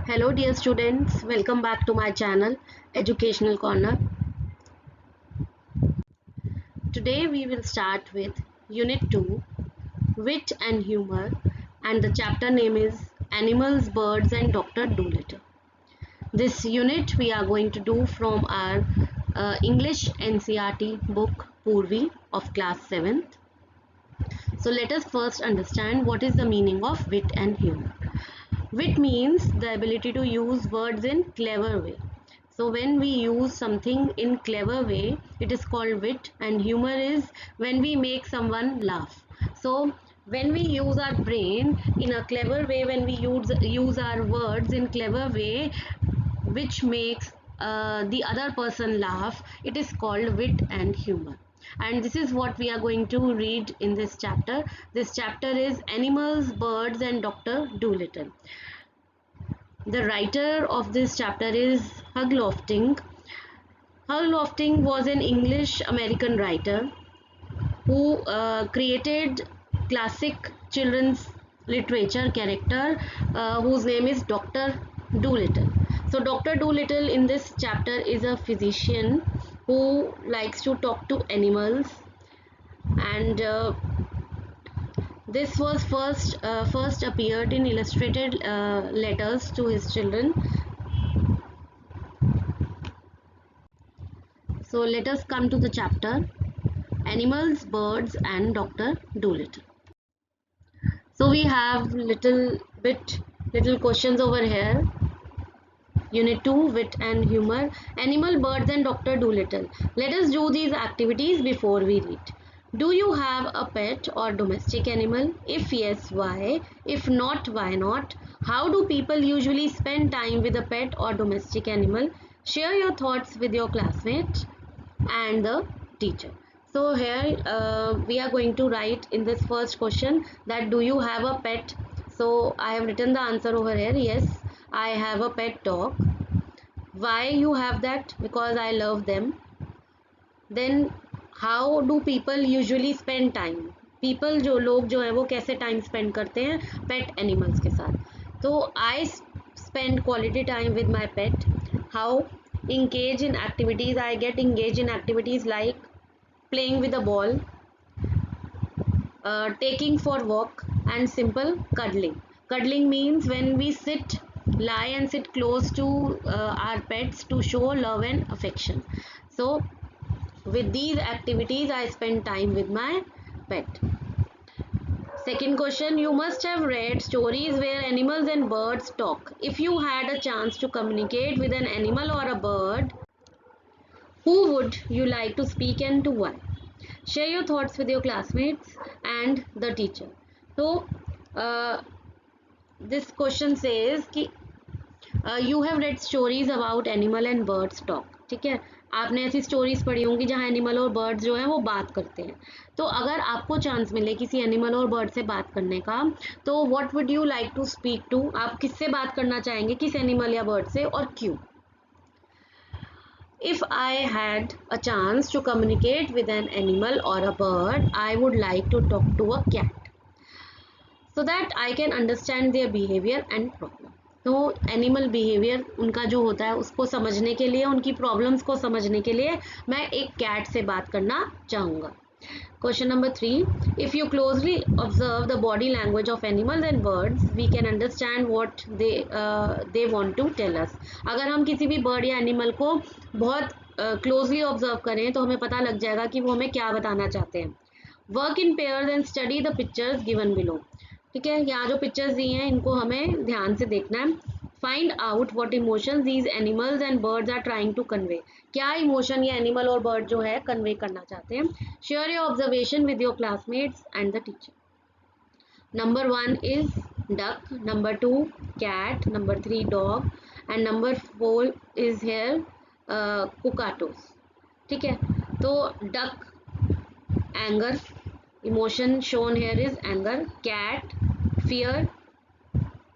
Hello dear students, welcome back to my channel Educational Corner. Today we will start with Unit 2 Wit and Humor, and the chapter name is Animals, Birds and Dr. Dolittle. This unit we are going to do from our English NCERT book Purvi of class 7th. So let us first understand what is the meaning of wit and humor. Wit means the ability to use words in clever way. So when we use something in clever way, it is called wit, and humor is when we make someone laugh. So when we use our brain in a clever way, when we use our words in clever way, which makes the other person laugh, it is called wit and humor. And this is what we are going to read in this chapter. This chapter is Animals, Birds and Dr. Dolittle. The writer of this chapter is Hugh Lofting. Hugh Lofting was an English-American writer who created classic children's literature character whose name is Dr. Dolittle. So Dr. Dolittle in this chapter is a physician who likes to talk to animals, and this was first appeared in illustrated letters to his children. So let us come to the chapter Animals, Birds and Dr. Dolittle. So we have little questions over here. Unit 2 Wit and Humor, Animal, Birds and Dr. Dolittle. Let us do these activities before we read. Do you have a pet or domestic animal? If yes, why? If not, why not? How do people usually spend time with a pet or domestic animal? Share your thoughts with your classmates and the teacher. So here we are going to write in this first question that do you have a pet? So I have written the answer over here. Yes, I have a pet dog. Why you have that? Because I love them. Then how do people usually spend time? People जो लोग जो है वो कैसे time spend करते हैं pet animals के साथ? तो I spend quality time with my pet. How? Engage in activities. I get engaged in activities like playing with a ball, taking for walk and simple cuddling. Cuddling means when we lie and sit close to our pets to show love and affection. So with these activities I spend time with my pet. Second question, you must have read stories where animals and birds talk. If you had a chance to communicate with an animal or a bird, who would you like to speak and to why? Share your thoughts with your classmates and the teacher. So this question says कि you have read stories about animal and birds talk. ठीक है, आपने ऐसी stories पढ़ी होंगी जहाँ animal और birds जो हैं वो बात करते हैं. तो अगर आपको चांस मिले किसी एनिमल और बर्ड से बात करने का, तो what would you like to speak to? आप किससे बात करना चाहेंगे, किस एनिमल या बर्ड से, और क्यों? If I had a chance to communicate with an animal or a bird, I would like to talk to a cat so that I can understand their behavior and problem. तो animal behaviour उनका जो होता है उसको समझने के लिए, उनकी प्रॉब्लम्स को समझने के लिए मैं एक कैट से बात करना चाहूँगा. Question number 3. If you closely observe the body language of animals and birds, we can understand what they want to tell us. अगर हम किसी भी बर्ड या एनिमल को बहुत क्लोजली ऑब्जर्व करें तो हमें पता लग जाएगा कि वो हमें क्या बताना चाहते हैं. Work in pairs and study the pictures given below. ठीक है, यहाँ जो पिक्चर्स दी हैं इनको हमें ध्यान से देखना है. Find out what emotions these animals and birds are trying to convey. क्या इमोशन ये एनिमल और बर्ड जो है कन्वे करना चाहते हैं. Share your observation with your classmates and the teacher. Number 1 is duck, number 2 cat, number 3 dog and number 4 is hare cockatoos. ठीक है, तो duck anger, emotion shown here is anger, cat fear,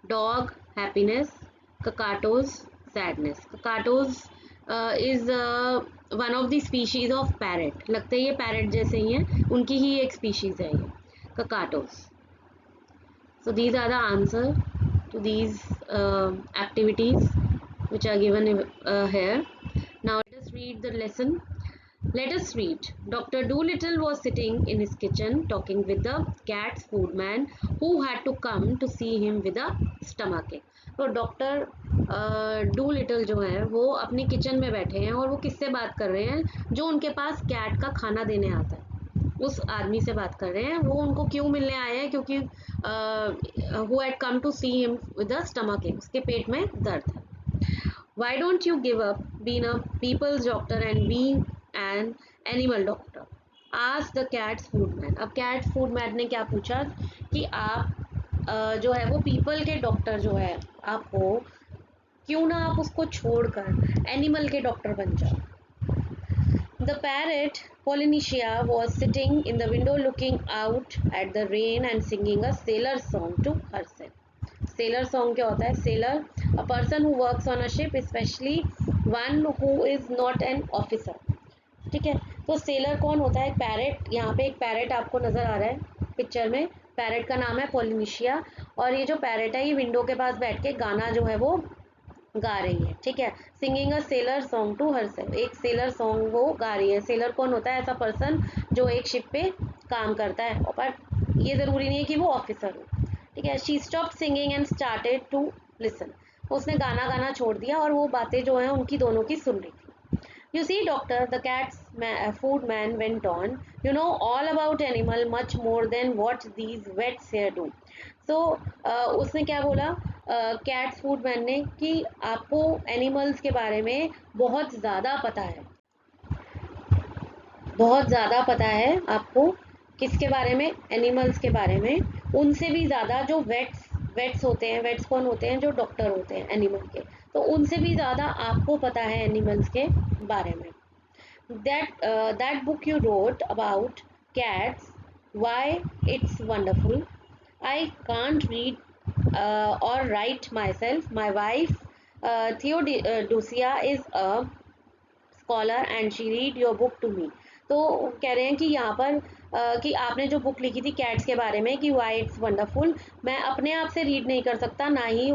dog happiness, cockatoos sadness. Cockatoos is one of the species of parrot. लगते हैं ये parrot जैसे ही हैं, उनकी ही एक species है ये cockatoos. So these are the answer. to these activities which are given here. Now let us read the lesson. Let us read. Dr. Dolittle was sitting in his kitchen talking with the cat's foodman who had to come to see him with a stomachache. तो doctor do जो है वो अपनी kitchen में बैठे हैं और वो किससे बात कर रहे हैं, जो उनके पास कैट का खाना देने आता है उस आदमी से बात कर रहे हैं। वो उनको क्यों मिलने आए हैं, क्योंकि who had come to see him with a stomachache, उसके पेट में दर्द है। Why don't you give up being a people's doctor and being an animal doctor? Asked the cat's foodman. अब cat foodman ने क्या पूछा कि आप जो है वो people के डॉक्टर जो है आप हो, क्यों ना आप उसको छोड़कर एनिमल के डॉक्टर बन जाओ। The parrot Polynesia was sitting in the window looking out at the rain and singing a sailor song to herself. Seller song क्या होता है? Seller, a person who works on a ship, specially one who is not an officer. ठीक है, तो seller कौन होता है? एक पैरेट। यहाँ पे एक पैरेट आपको नजर आ रहा है पिक्चर में। पैरेट का नाम है पोलिनेशिया, और ये जो पैरेट है ये विंडो के पास बैठ के गाना जो है वो गा रही है। ठीक है, singing a sailor song to herself, एक सेलर सॉन्ग वो गा रही है। सेलर कौन होता है? ऐसा पर्सन जो एक शिप पे काम करता है, पर ये ज़रूरी नहीं है कि वो ऑफिसर हो। ठीक है, she stop singing and started to listen, उसने गाना गाना छोड़ दिया और वो बातें जो हैं उनकी दोनों की सुन रही थी। You see, doctor, the cat's food man went on, you know all about animal much more than what these vets here do. So उसने क्या बोला कैट्स फूड मैन ने कि आपको एनिमल्स के बारे में बहुत ज़्यादा पता है, बहुत ज़्यादा पता है आपको। किसके बारे में? एनिमल्स के बारे में। उनसे भी ज़्यादा जो वेट्स होते हैं। वेट्स कौन होते हैं? जो डॉक्टर होते हैं एनिमल के। तो उनसे भी ज़्यादा आपको पता है एनिमल्स के बारे में। That book you wrote about cats, why it's wonderful. I can't read or write myself. My wife Theodosia is a scholar and she read your book to me. तो कह रहे हैं कि यहाँ पर कि आपने जो बुक लिखी थी कैट्स के बारे में कि वाई इट्स वंडरफुल, मैं अपने आप से रीड नहीं कर सकता, ना ही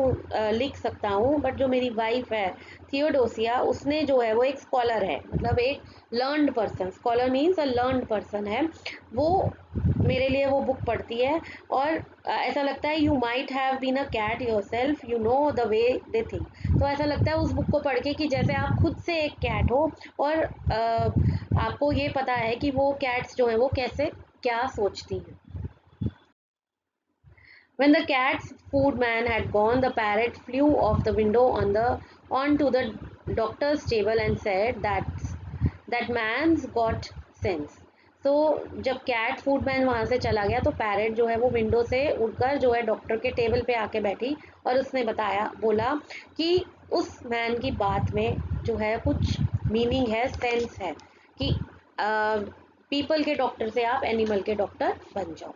लिख सकता हूँ, बट जो मेरी वाइफ है थियोडोसिया, उसने जो है वो एक स्कॉलर है, मतलब एक learned person. Scholar means a learned person है वो, मेरे लिए वो बुक पढ़ती है और ऐसा लगता है you might have been a cat yourself, you know the way they think. तो ऐसा लगता है उस बुक को पढ़ के कि जैसे आप खुद से एक कैट हो और आपको ये पता है कि वो कैट्स जो है वो कैसे क्या सोचती हैं। When the cat's food man had gone, the parrot flew off the window onto the doctor's table and said that man's got sense. तो जब कैट फूड मैन वहाँ से चला गया तो पैरेट जो है वो विंडो से उड़कर जो है डॉक्टर के टेबल पे आके बैठी और उसने बोला कि उस मैन की बात में जो है कुछ मीनिंग है, सेंस है कि पीपल के डॉक्टर से आप एनिमल के डॉक्टर बन जाओ।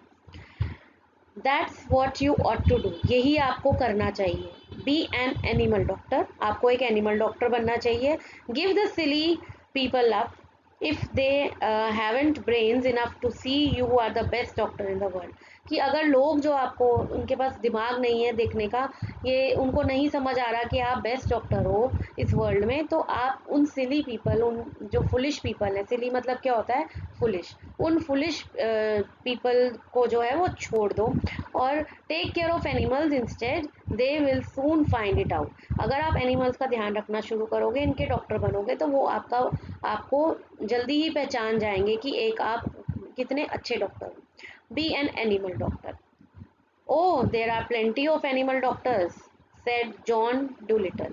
That's what you ought to do, यही आपको करना चाहिए। बी एन एनिमल डॉक्टर, आपको एक एनिमल डॉक्टर बनना चाहिए। Give the silly people up if they haven't brains enough to see you are the best doctor in the world, कि अगर लोग जो आपको, उनके पास दिमाग नहीं है देखने का, ये उनको नहीं समझ आ रहा कि आप बेस्ट डॉक्टर हो इस वर्ल्ड में, तो आप उन सिली पीपल, उन जो फुलिश पीपल है, सिली मतलब क्या होता है? फुलिश, उन फुलिश पीपल को जो है वो छोड़ दो और take care of animals instead, they will soon find it out. अगर आप एनिमल्स का ध्यान रखना शुरू करोगे, इनके डॉक्टर बनोगे, तो वो आपको जल्दी ही पहचान जाएंगे कि एक आप कितने अच्छे डॉक्टर हो। Be an animal doctor. Oh, there are plenty of animal doctors, said John Dolittle,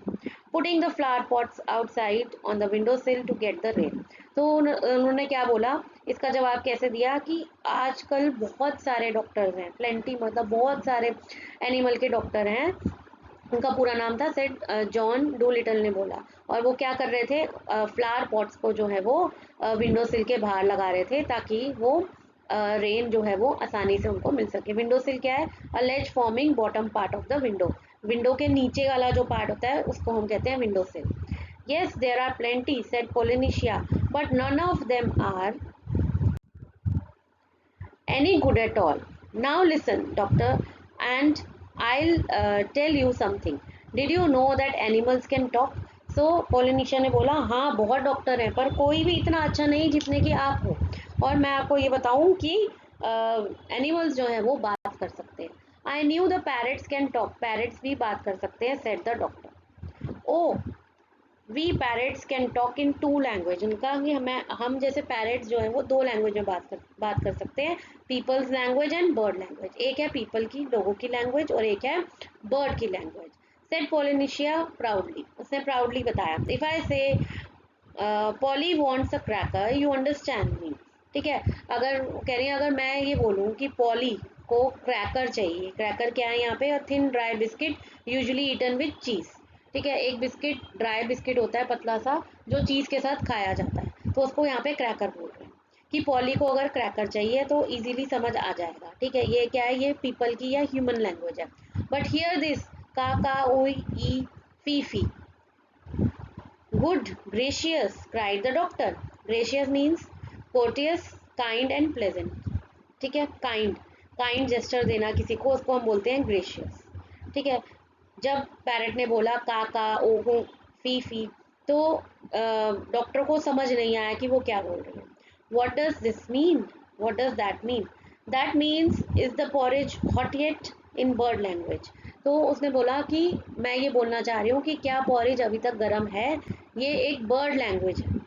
putting the flower pots outside on the windowsill to get the rain. तो उन्होंने क्या बोला, इसका जवाब कैसे दिया कि आजकल बहुत सारे डॉक्टर्स हैं, प्लेंटी मतलब बहुत सारे एनिमल के डॉक्टर हैं। उनका पूरा नाम था, सेड जॉन डोलिटल ने बोला, और वो क्या कर रहे थे? फ्लावर पॉट्स को जो है वो विंडो सिल के बाहर लगा रहे थे ताकि वो रेन जो है वो आसानी से उनको मिल सके। विंडो सिल क्या है? A ledge forming bottom part of the window, window के नीचे वाला जो पार्ट होता है उसको हम कहते हैं window sill. Yes there are plenty, said Polynesia, but none of them are any good at all. Now listen, doctor, and I'll tell you something. Did you know that animals can talk? So Polynesia ने बोला हाँ बहुत doctor हैं पर कोई भी इतना अच्छा नहीं जितने कि आप हो। और मैं आपको ये बताऊं कि एनिमल्स जो हैं वो बात कर सकते हैं। I knew the parrots can talk, parrots भी बात कर सकते हैं, said the doctor. Oh we parrots can talk in two language, उनका कि हम जैसे पैरट्स जो है वो दो लैंग्वेज में बात कर सकते हैं, people's language and bird language. एक है पीपल की, लोगों की लैंग्वेज, और एक है बर्ड की लैंग्वेज। सेड पोलिनेशिया प्राउडली, उसने प्राउडली बताया। इफ आई से poly wants a cracker you understand me, ठीक है, अगर कह रही है अगर मैं ये बोलूँ कि पॉली को क्रैकर चाहिए, क्रैकर क्या है यहाँ पे, thin dry biscuit usually eaten with cheese, ठीक है, एक बिस्किट ड्राई बिस्किट होता है पतला सा जो चीज़ के साथ खाया जाता है, तो उसको यहाँ पे क्रैकर बोल रहे हैं कि पॉली को अगर क्रैकर चाहिए तो इजीली समझ आ जाएगा, ठीक है। ये क्या है, ये पीपल की या ह्यूमन लैंग्वेज है। बट हियर दिस का ओ ई फी फी good, gracious, cried the doctor. Gracious means courteous, kind and pleasant. ठीक है, काइंड जेस्चर देना किसी को, उसको हम बोलते हैं ग्रेशियस, ठीक है। जब पैरट ने बोला का ओहू फी फी, तो डॉक्टर को समझ नहीं आया कि वो क्या बोल रही है। What does this mean, what does that mean, that means is the porridge hot yet in bird language. तो उसने बोला कि मैं ये बोलना चाह रही हूँ कि क्या पॉरेज अभी तक गर्म है, ये एक बर्ड लैंग्वेज है।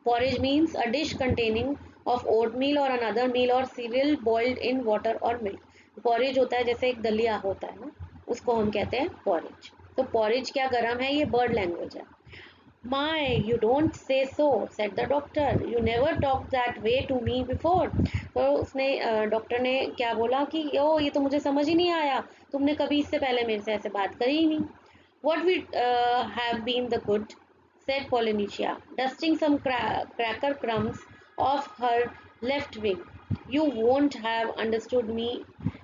Porridge means a dish containing of oatmeal or another meal or cereal boiled in water or milk. Porridge होता है जैसे एक दलिया होता है ना, उसको हम कहते हैं porridge। तो porridge क्या गरम है, ये bird language है। My, you don't say so, said the doctor. You never talked that way to me before. तो उसने डॉक्टर ने क्या बोला कि ओ ये तो मुझे समझ ही नहीं आया, तुमने कभी इससे पहले मेरे से ऐसे बात करी ही नहीं। What would have been the good, said Polynesia, dusting some cracker crumbs off her left wing. You won't have understood me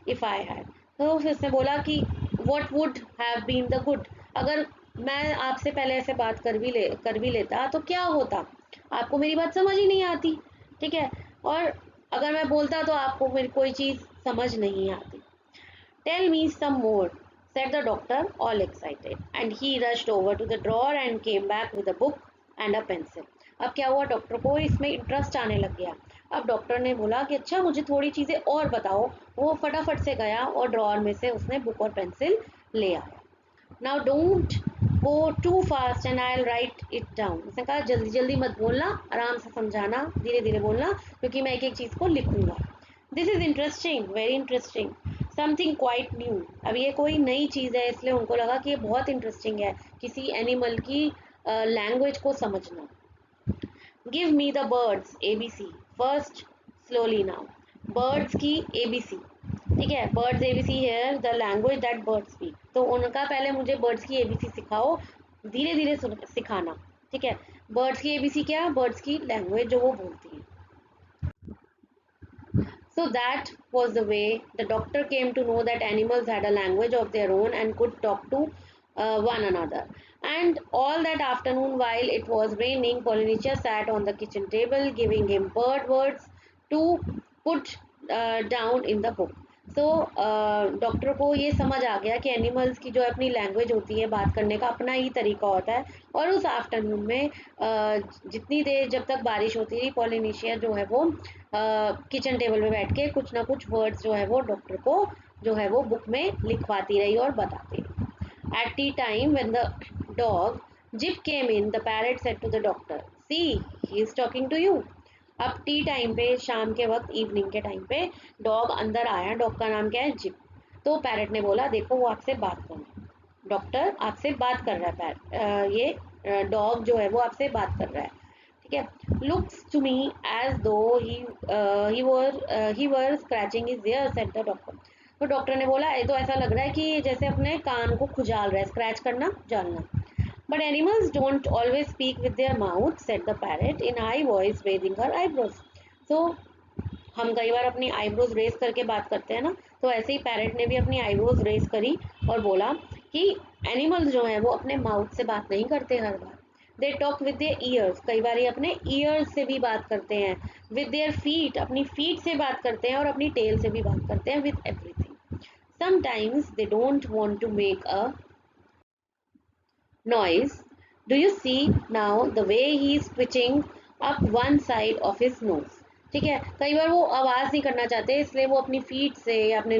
if I had. तो फिर उसने बोला कि what would have been the good, अगर मैं आपसे पहले ऐसे बात कर भी लेता तो क्या होता, आपको मेरी बात समझ ही नहीं आती, ठीक है, और अगर मैं बोलता तो आपको मेरी कोई चीज़ समझ नहीं आती। Tell me some more, said the doctor, all excited, and he rushed over to the drawer and came back with a book and a pencil. अब क्या हुआ, डॉक्टर को इसमें इंटरेस्ट आने लग गया। अब डॉक्टर ने बोला कि अच्छा मुझे थोड़ी चीज़ें और बताओ। वो फटाफट से गया और ड्रॉअर में से उसने बुक और पेंसिल ले आया। Now don't go too fast and I will write it down, उसने कहा जल्दी जल्दी मत बोलना, आराम से समझाना, धीरे धीरे बोलना, क्योंकि मैं एक एक चीज़ को लिखूंगा। This is interesting, very interesting, something quite new. अब ये कोई नई चीज़ है, इसलिए उनको लगा कि ये बहुत इंटरेस्टिंग है किसी एनिमल की लैंग्वेज को समझना। Give me the birds ABC first, slowly now. Birds की ABC, ठीक है, birds ABC here the language that birds speak. तो उनका पहले मुझे बर्ड्स की ABC सिखाओ, धीरे धीरे सिखाना, ठीक है। बर्ड्स की ABC क्या, बर्ड्स की लैंग्वेज जो वो बोलती हैं। So that was the way the doctor came to know that animals had a language of their own and could talk to one another. And all that afternoon, while it was raining, Polynesia sat on the kitchen table, giving him bird words to put down in the book. So doctor को ये समझ आ गया कि animals की जो अपनी language होती है, बात करने का अपना ही तरीका होता है। और उस आफ्टरनून में जितनी देर जब तक बारिश होती रही, पॉलिनेशिया जो है वो किचन टेबल पे बैठ के कुछ ना कुछ वर्ड्स जो है वो डॉक्टर को जो है वो बुक में लिखवाती रही और बताती रही। At tea time when the dog Jip came in, the parrot said to the doctor, see he is talking to you. अब टी टाइम पे, शाम के वक्त, इवनिंग के टाइम पे डॉग अंदर आया। डॉग का नाम क्या है, जिप। तो पैरट ने बोला देखो वो आपसे बात कर रहा है, डॉक्टर आपसे बात कर रहा है, ये डॉग जो है वो आपसे बात कर रहा है, ठीक है। Looks to me as though he were scratching his ear, said the doctor. तो डॉक्टर ने बोला ये तो ऐसा लग रहा है कि जैसे अपने कान को खुजाल रहा है, स्क्रैच करना, खुजालना। But animals don't always speak with their mouth, said the parrot in high voice, raising her eyebrows. So हम कई बार अपनी आईब्रोज रेस करके बात करते हैं ना, तो ऐसे ही पैरट ने भी अपनी आईब्रोज रेस करी और बोला कि एनिमल्स जो हैं वो अपने माउथ से बात नहीं करते हर बार। They talk with their ears, कई बार अपने ईयर्स से भी बात करते हैं। विद देयर फीट, अपनी फीट से बात करते हैं, और अपनी टेल से भी बात करते हैं। With everything, Sometimes they don't want to make a noise. Do you see now the way he is twitching up one side of his nose? ठीक है, कई बार वो आवाज़ नहीं करना चाहते, इसलिए वो अपनी फीट से या अपने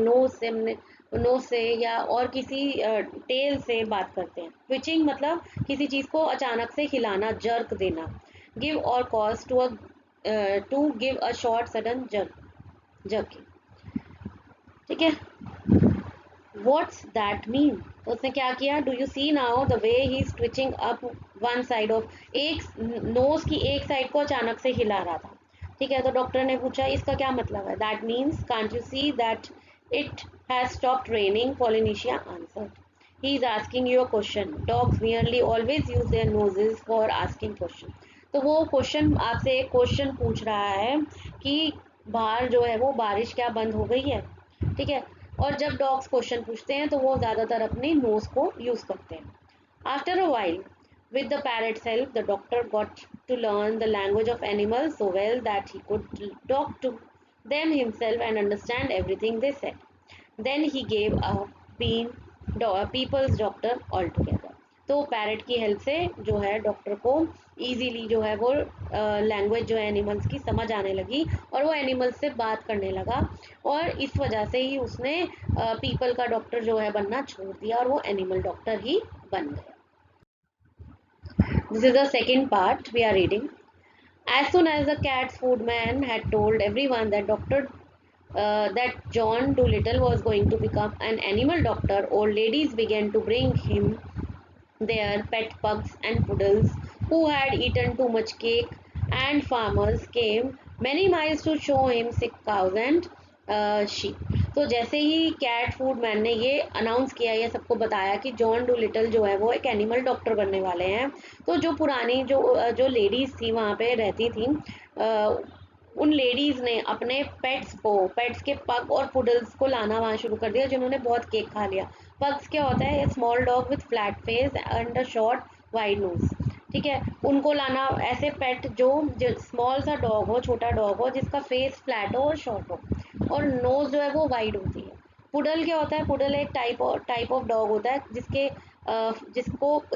नोज से या और किसी टेल से बात करते हैं. ट्विचिंग मतलब किसी चीज़ को अचानक से हिलाना, जर्क देना. Give or cause to give a short sudden jerking. ठीक है, What's that mean? तो उसने क्या किया? Do you see now the way he's twitching up one side of एक नोज की एक साइड को अचानक से हिला रहा था. ठीक है, तो डॉक्टर ने पूछा इसका क्या मतलब है? That means can't you see that it has stopped raining? Polynesia answered. He is asking you a question. Dogs nearly always use their noses for asking question. तो वो क्वेश्चन आपसे एक क्वेश्चन पूछ रहा है कि बाहर जो है वो बारिश क्या बंद हो गई है. ठीक है, और जब डॉग्स क्वेश्चन पूछते हैं तो वो ज़्यादातर अपनी नोज को यूज़ करते हैं. After a while with the parrot's help, the doctor got to learn the language of animals so well that he could talk to them himself and understand everything they said. Then he gave up being people's doctor altogether. तो parrot की help से जो है doctor को easily जो है वो language जो है एनिमल्स की समझ आने लगी और वो एनिमल्स से बात करने लगा और इस वजह से ही उसने पीपल का डॉक्टर जो है बनना छोड़ दिया और वो एनिमल डॉक्टर ही बन गया. This is the second part we are reading. As soon as the cat's foodman had told everyone that John Dolittle was going to become an animal doctor, old ladies began to bring him their pet pugs and poodles who had eaten too much cake, and farmers came many miles to show him sick cows and sheep. तो जैसे ही cat food man ने ये announce किया, ये सबको बताया कि John Dolittle जो है वो एक एनिमल डॉक्टर बनने वाले हैं, तो जो पुरानी जो लेडीज़ थी वहाँ पे रहती थी, उन लेडीज़ ने अपने पेट्स के पग और पुडल्स को लाना वहाँ शुरू कर दिया जिन्होंने बहुत केक खा लिया. पग्स क्या होता है? Small dog with flat face and a short wide nose. ठीक है, उनको लाना ऐसे पेट जो स्मॉल सा डॉग हो, छोटा डॉग हो, जिसका फेस फ्लैट हो और शॉर्ट हो और नोज जो है वो वाइड होती है. पुडल क्या होता है? पुडल एक टाइप ऑफ डॉग होता है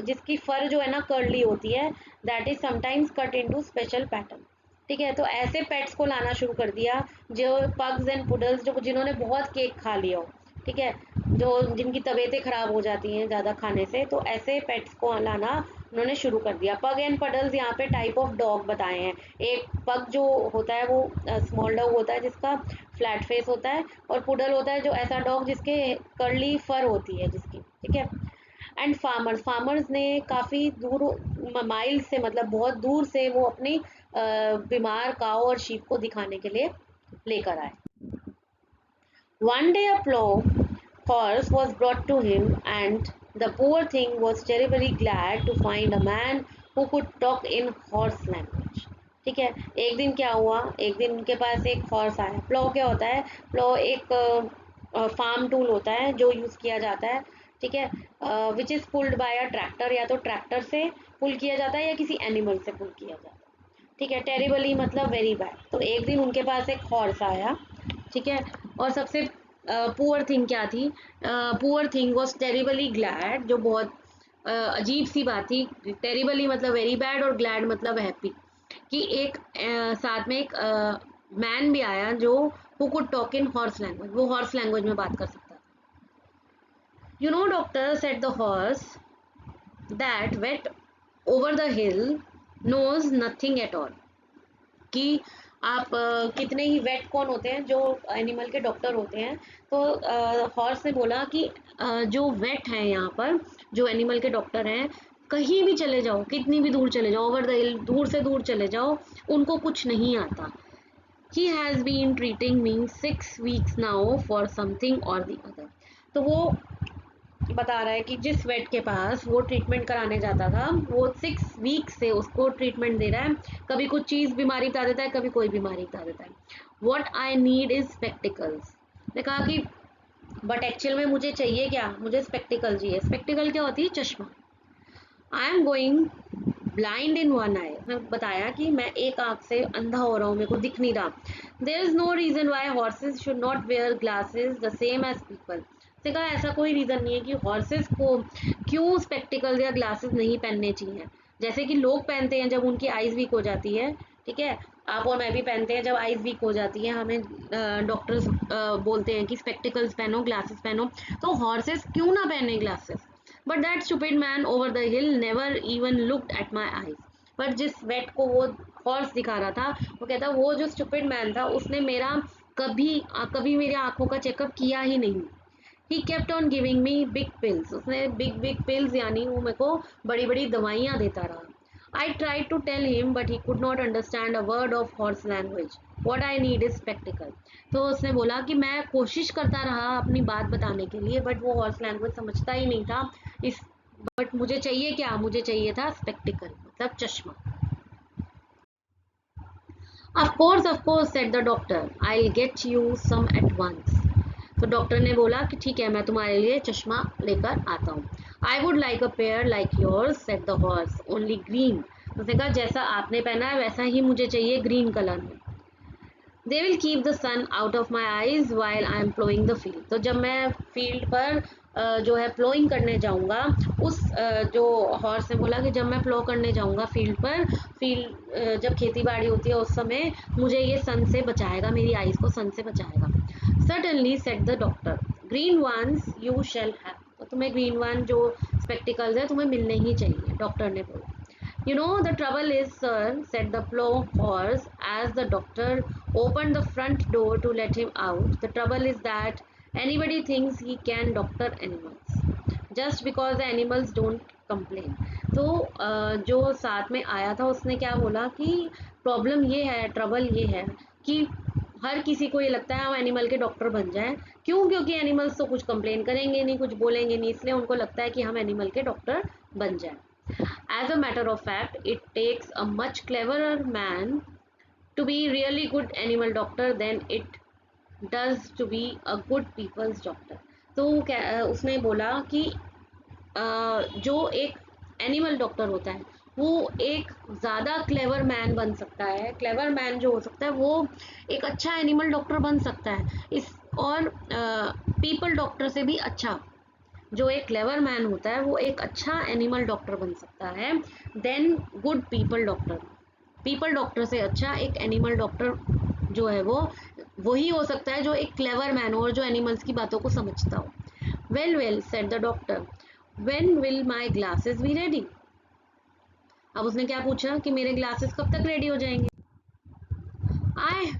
जिसकी फर जो है ना कर्ली होती है, that is sometimes cut into special pattern. ठीक है, तो ऐसे पेट्स को लाना शुरू कर दिया जो पग्स एंड पुडल्स जिन्होंने बहुत केक खा लिया हो. ठीक है, जिनकी तबीयतें ख़राब हो जाती हैं ज़्यादा खाने से, तो ऐसे पेट्स को लाना उन्होंने शुरू कर दिया. पग एंड पडल्स यहाँ पे टाइप ऑफ डॉग बताए हैं. एक पग जो होता है वो स्मॉल डॉग होता है जिसका फ्लैट फेस होता है, और पुडल होता है जो ऐसा डॉग जिसके कर्ली फर होती है जिसकी. ठीक है, एंड फार्मर्स ने काफ़ी दूर माइल से, मतलब बहुत दूर से वो अपनी बीमार काऊ और शीप को दिखाने के लिए लेकर आए. One day a plough horse was brought to him, and the poor thing was terribly glad to find a man who could talk in horse language. ठीक है, एक दिन क्या हुआ, एक दिन उनके पास एक हॉर्स आया. प्लो क्या होता है? प्लो एक फार्म टूल होता है जो यूज़ किया जाता है. ठीक है, which is pulled bye a tractor, या तो ट्रैक्टर से पुल किया जाता है या किसी एनिमल से पुल किया जाता है. ठीक है, टेरिबली मतलब वेरी बैड. तो एक दिन उनके पास एक हॉर्स आया. ठीक है, और सबसे पुअर थिंग क्या थी? Poor thing was terribly glad, जो बहुत अजीब सी बात थी. टेरिबली मतलब वेरी बैड और ग्लैड मतलब हैप्पी, कि एक साथ में एक मैन भी आया जो who could talk in horse language, वो हॉर्स लैंग्वेज में बात कर सकता था. You know doctor, said the horse, that vet over the hill knows nothing at all. कि आप कितने ही वेट कौन होते हैं जो एनिमल के डॉक्टर होते हैं, तो हॉर्स ने बोला कि जो वेट हैं यहाँ पर, जो एनिमल के डॉक्टर हैं, कहीं भी चले जाओ, कितनी भी दूर चले जाओ, ओवर द हिल, दूर से दूर चले जाओ, उनको कुछ नहीं आता. He has been treating me 6 weeks now for something or the other. तो वो बता रहा है कि जिस वेट के पास वो ट्रीटमेंट कराने जाता था, वो 6 वीक्स से उसको ट्रीटमेंट दे रहा है. कभी कुछ चीज़ बीमारी बता देता है, कभी कोई बीमारी बता देता है. What I need is spectacles. ने कहा कि बट एक्चुअल में मुझे चाहिए क्या? मुझे स्पेक्टिकल चाहिए. स्पेक्टिकल क्या होती है? चश्मा. I am going blind in one eye. उसने बताया कि मैं एक आँख से अंधा हो रहा हूँ, मेरे को दिख नहीं रहा. There is no reason why horses should not wear glasses the same as people. उसने कहा ऐसा कोई रीज़न नहीं है कि हॉर्सेस को क्यों स्पेक्टिकल्स या ग्लासेस नहीं पहनने चाहिए, जैसे कि लोग पहनते हैं जब उनकी आइज़ वीक हो जाती है, ठीक है, आप और मैं भी पहनते हैं जब आइज़ वीक हो जाती है, हमें डॉक्टर्स बोलते हैं कि स्पेक्टिकल्स पहनो, ग्लासेस पहनो, तो हॉर्सेस क्यों ना पहने glasses. But that stupid man over the hill never even looked at my eyes. पर जिस वेट को वो हॉर्स दिखा रहा था, वो कहता वो जो स्टूपिड मैन था उसने मेरा कभी मेरी आंखों का चेकअप किया ही नहीं। He kept on giving me big pills, उसने बिग बिग पिल्स यानी वो मेरे को बड़ी बड़ी दवाइयाँ देता रहा। I tried to tell him but he could not understand a word of horse language. What I need is spectacle. तो उसने बोला कि मैं कोशिश करता रहा अपनी बात बताने के लिए, बट वो हॉर्स लैंग्वेज समझता ही नहीं था। इस बट मुझे चाहिए क्या, मुझे चाहिए था स्पेक्टिकल, मतलब चश्मा। Of course said the doctor. I'll get you some at once. तो डॉक्टर ने बोला कि ठीक है, मैं तुम्हारे लिए चश्मा लेकर आता हूँ। I would like a pair like yours said the horse, only green. उसने कहा जैसा आपने पहना है वैसा ही मुझे चाहिए, ग्रीन कलर में। They will keep the sun out of my eyes while I am ploughing the field. तो जब मैं फील्ड पर जो है प्लोइंग करने जाऊंगा, उस जो हॉर्स ने बोला कि जब मैं प्लो करने जाऊंगा फील्ड पर, फील्ड जब खेती बाड़ी होती है उस समय मुझे ये सन से बचाएगा, मेरी आइज को सन से बचाएगा। Certainly said the doctor, green ones you shall have. तो तुम्हें ग्रीन वन जो स्पेक्टिकल्स है तुम्हें मिलने ही चाहिए, डॉक्टर ने बोला। You know, the trouble is, sir, said the plow horse as the doctor opened the front door to let him out. The trouble is that anybody thinks he can doctor animals just because the animals don't complain. तो जो साथ में आया था उसने क्या बोला कि प्रॉब्लम ये है, ट्रबल ये है कि हर किसी को ये लगता है हम एनिमल के डॉक्टर बन जाएं। क्यों? क्योंकि एनिमल्स तो कुछ कंप्लेन करेंगे नहीं, कुछ बोलेंगे नहीं, इसलिए उनको लगता है कि हम एनिमल के डॉक्टर बन जाएं। As a matter of fact, it takes a much cleverer man to be really good animal doctor than it does to be a good people's doctor. तो उसने बोला कि जो एक एनिमल डॉक्टर होता है वो एक ज़्यादा क्लेवर मैन बन सकता है, क्लेवर मैन जो हो सकता है वो एक अच्छा एनिमल डॉक्टर बन सकता है, इस और पीपल डॉक्टर से भी अच्छा। जो एक क्लेवर मैन होता है वो एक अच्छा एनिमल डॉक्टर बन सकता है than good people doctor. People doctor से अच्छा एक एनिमल डॉक्टर जो है वो वही हो सकता है जो एक क्लेवर मैन हो और जो एनिमल्स की बातों को समझता हो। Well well said the doctor, when will my glasses be ready. अब उसने क्या पूछा कि मेरे ग्लासेस कब तक रेडी हो जाएंगे। I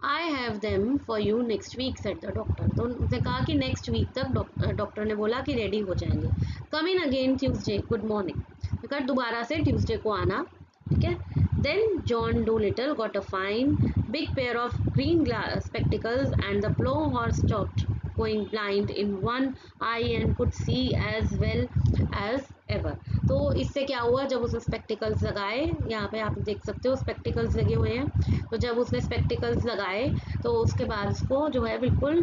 I have them for you next week said the doctor. तो उसने कहा कि नेक्स्ट वीक तक डॉक्टर ने बोला कि रेडी हो जाएंगे। Come in again Tuesday, good morning. तो कहा दोबारा से ट्यूसडे को आना, ठीक है। Then John Dolittle got a fine big pair of green spectacles and the plow horse stopped going blind in one eye and could see as well as ever। तो इससे क्या हुआ, जब उसने स्पेक्टिकल्स लगाए, यहाँ पे आप देख सकते हो स्पेक्टिकल्स लगे हुए हैं, तो जब उसने स्पेक्टिकल्स लगाए तो उसके बाद उसको जो है बिल्कुल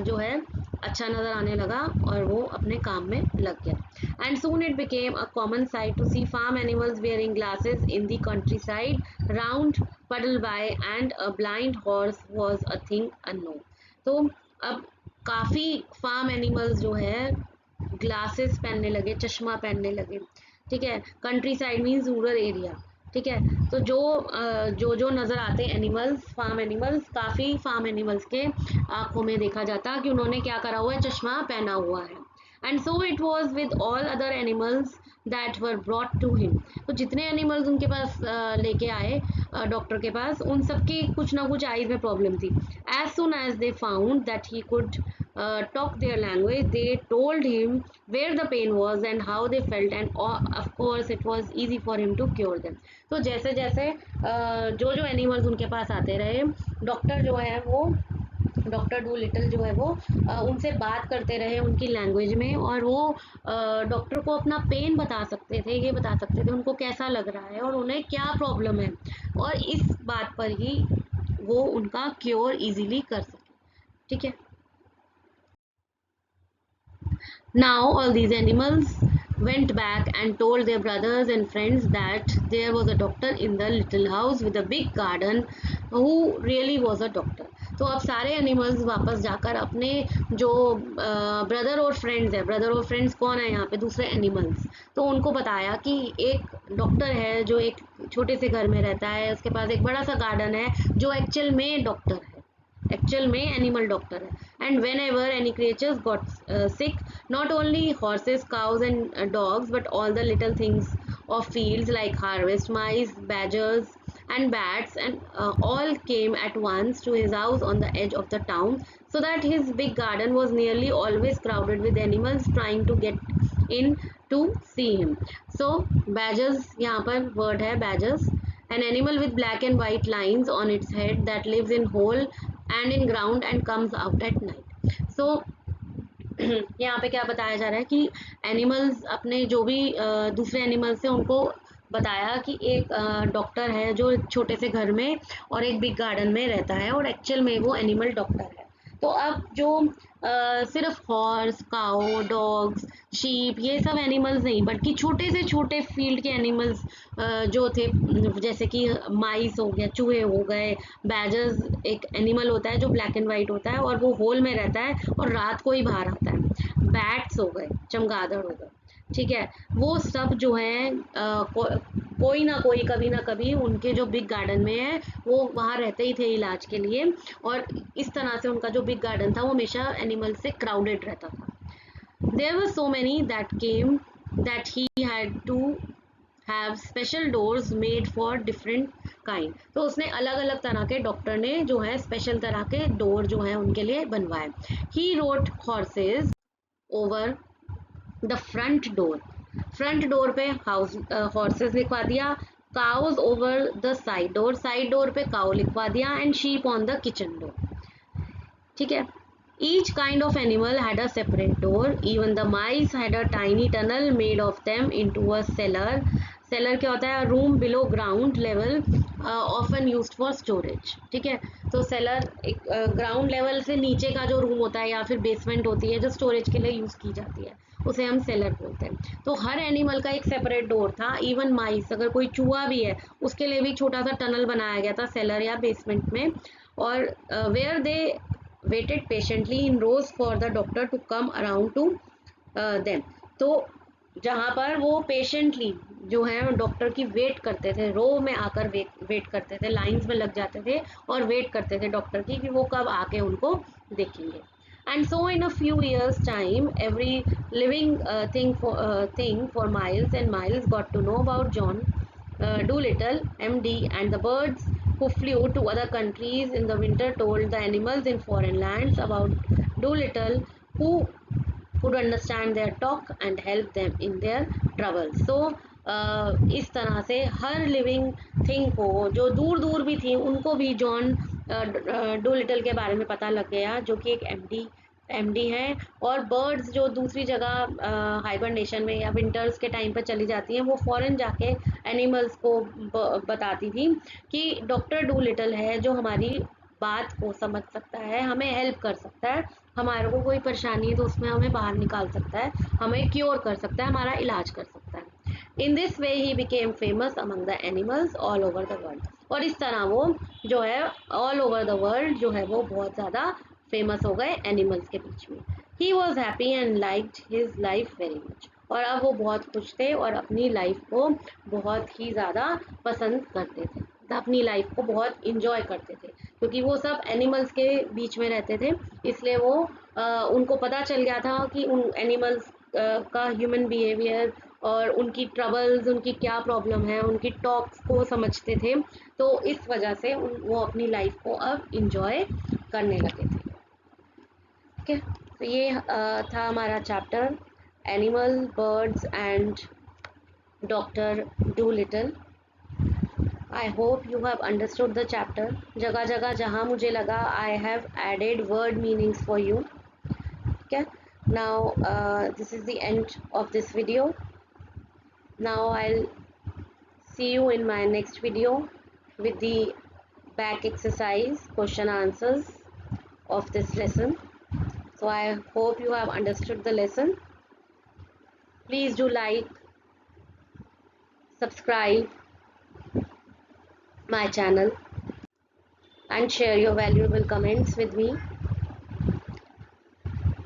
जो है अच्छा नज़र आने लगा और वो अपने काम में लग गया। And soon it became a common sight to see farm animals wearing glasses in the countryside round Puddleby and a blind horse was a thing unknown. तो अब काफ़ी फार्म एनिमल्स जो है ग्लासेस पहनने लगे, चश्मा पहनने लगे, ठीक है। Country side means rural area, ठीक है। तो जो नज़र आते हैं एनिमल्स, फार्म एनिमल्स, काफ़ी फार्म एनिमल्स के आँखों में देखा जाता कि उन्होंने क्या करा हुआ है, चश्मा पहना हुआ है। And so it was with all other animals that were brought to him. तो जितने एनिमल्स उनके पास लेके आए डॉक्टर के पास, उन सबकी कुछ ना कुछ आइज में प्रॉब्लम थी। As soon as they found that he could talk their language, they told him where the pain was and how they felt, and of course it was easy for him to cure them। तो जैसे जैसे जो जो animals उनके पास आते रहे, doctor जो है वो डॉक्टर डू लिटल जो है वो उनसे बात करते रहे उनकी लैंग्वेज में, और वो डॉक्टर को अपना पेन बता सकते थे, ये बता सकते थे उनको कैसा लग रहा है और उन्हें क्या प्रॉब्लम है, और इस बात पर ही वो उनका क्योर इजीली कर सके, ठीक है। Now all these animals went back and told their brothers and friends that there was a doctor in the little house with a big garden who really was a doctor। तो अब सारे animals वापस जाकर अपने जो brother और friends है, brother और फ्रेंड्स कौन है यहाँ पे, दूसरे एनिमल्स, तो उनको बताया कि एक डॉक्टर है जो एक छोटे से घर में रहता है, उसके पास एक बड़ा सा गार्डन है, जो एक्चुअल में डॉक्टर है, एक्चुअल में एनिमल डॉक्टर है। And when ever any creatures got sick, not only horses, cause and dogs, but all the little things of fields like harvest mice, badgers and bats, and all came at once to his house on the edge of the town, so that his big garden was nearly always crowded with animals trying to get in to see him. So badgers, यहाँ पर word है badgers, an animal with black and white lines on its head that lives in hole and in ground and comes out at night. So यहाँ पे क्या बताया जा रहा है कि एनिमल्स अपने जो भी दूसरे एनिमल्स हैं उनको बताया कि एक डॉक्टर है जो छोटे से घर में और एक बिग गार्डन में रहता है, और एक्चुअल में वो एनिमल डॉक्टर है। तो अब जो सिर्फ हॉर्स, काऊ, डॉग्स, शीप, ये सब एनिमल्स नहीं, बल्कि छोटे से छोटे फील्ड के एनिमल्स जो थे, जैसे कि माइस हो गया, चूहे हो गए, बैजर्स एक एनिमल होता है जो ब्लैक एंड वाइट होता है और वो होल में रहता है और रात को ही बाहर आता है, बैट्स हो गए, चमगादड़ हो गए, ठीक है, वो सब जो है कोई ना कोई कभी ना कभी उनके जो बिग गार्डन में है वो वहाँ रहते ही थे इलाज के लिए, और इस तरह से उनका जो बिग गार्डन था वो हमेशा एनिमल से क्राउडेड रहता था। There were so many that came that he had to have special doors made for different kind, तो उसने अलग अलग तरह के, डॉक्टर ने जो है स्पेशल तरह के डोर जो है उनके लिए बनवाए। He wrote horses over the front door पे हाउस हॉर्सेस लिखवा दिया, cows over the side door पे काउ लिखवा दिया, and sheep on the kitchen door, ठीक है। Each kind of animal had a separate door, even the mice had a tiny tunnel made of them into a cellar. Cellar क्या होता है, room below ground level, often used for storage, ठीक है। तो seller एक ground level से नीचे का जो रूम होता है या फिर बेसमेंट होती है जो स्टोरेज के लिए यूज़ की जाती है, उसे हम सेलर बोलते हैं। तो हर एनिमल का एक सेपरेट डोर था, इवन माइस, अगर कोई चूहा भी है उसके लिए भी छोटा सा टनल बनाया गया था सेलर या बेसमेंट में, और where they waited patiently in rows for the doctor to come around to them, तो जहाँ पर वो पेशेंटली जो है डॉक्टर की वेट करते थे, रो में आकर वेट करते थे, लाइंस में लग जाते थे और वेट करते थे डॉक्टर की कि वो कब आके उनको देखेंगे। And so in a few years time every living thing for miles and miles got to know about John Dolittle, MD, and the birds who flew to other countries in the winter told the animals in foreign lands about Dolittle, who could understand their talk and help them in their trouble. So इस तरह से हर living thing को, जो दूर दूर भी थी, उनको भी जॉन डोलिटल के बारे में पता लग गया, जो कि एक एमडी है। और बर्ड्स जो दूसरी जगह हाइबरनेशन में या विंटर्स के टाइम पर चली जाती हैं, वो फॉरेन जाके एनिमल्स को बताती थी कि डॉक्टर डोलिटल है जो हमारी बात को समझ सकता है, हमें हेल्प कर सकता है, हमारे को कोई परेशानी है तो उसमें हमें बाहर निकाल सकता है, हमें क्योर कर सकता है, हमारा इलाज कर सकता है। In this way he became famous among the animals all over the world, और इस तरह वो जो है ऑल ओवर द वर्ल्ड जो है वो बहुत ज़्यादा फेमस हो गए एनिमल्स के बीच में। He was happy and liked his life very much, और अब वो बहुत खुश थे और अपनी लाइफ को बहुत ही ज़्यादा पसंद करते थे, अपनी लाइफ को बहुत इंजॉय करते थे, क्योंकि वो सब एनिमल्स के बीच में रहते थे, इसलिए वो उनको पता चल गया था कि उन एनिमल्स का ह्यूमन बिहेवियर और उनकी ट्रबल्स, उनकी क्या प्रॉब्लम है, उनकी टॉक्स को समझते थे, तो इस वजह से वो अपनी लाइफ को अब इंजॉय करने लगे थे। ओके, तो ये था हमारा chapter animal, birds and doctor Dolittle. I hope you have understood the chapter. जगह जगह जहाँ मुझे लगा I have added word meanings for you. Okay, now this is the end of this video. Now I'll see you in my next video with the back exercise question answers of this lesson. So I hope you have understood the lesson. Please do like, subscribe my channel. and share your valuable comments with me.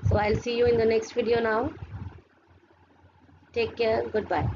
So I'll see you in the next video now. Take care. Goodbye.